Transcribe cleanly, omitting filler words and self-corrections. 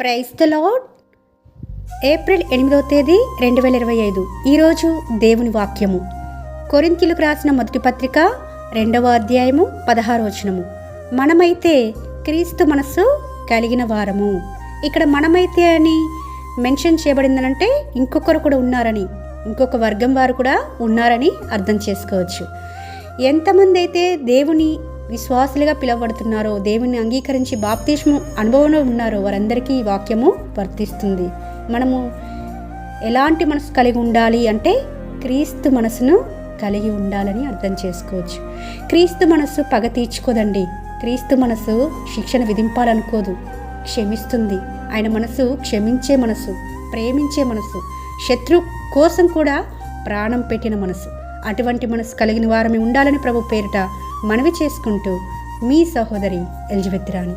Praise the lord. April 8వ తేదీ 2025. ఈరోజు దేవుని వాక్యము కొరింథీయులకు రాసిన మొదటి పత్రిక 2వ అధ్యాయము 16వ వచనము. మనమైతే క్రీస్తు మనస్సు కలిగిన వారము. ఇక్కడ మనమైతే అని మెన్షన్ చేయబడిందనంటే ఇంకొకరు కూడా ఉన్నారని, ఇంకొక వర్గం వారు కూడా ఉన్నారని అర్థం చేసుకోవచ్చు. ఎంతమంది అయితే దేవుని విశ్వాసులుగా పిలువబడుతున్నారో, దేవుని అంగీకరించి బాప్తిస్మం అనుభవంలో ఉన్నారో వారందరికీ ఈ వాక్యము వర్తిస్తుంది. మనము ఎలాంటి మనసు కలిగి ఉండాలి అంటే క్రీస్తు మనసును కలిగి ఉండాలని అర్థం చేసుకోవచ్చు. క్రీస్తు మనసు పగ తీర్చుకోదండి. క్రీస్తు మనసు శిక్షణ విధింపాలనుకోదు, క్షమిస్తుంది. ఆయన మనసు క్షమించే మనసు, ప్రేమించే మనసు, శత్రు కోసం కూడా ప్రాణం పెట్టిన మనసు. అటువంటి మనసు కలిగిన వారమే ఉండాలని ప్రభు పేరిట మనవి చేసుకుంటూ మీ సహోదరి ఎలిజబెత్ రాణి.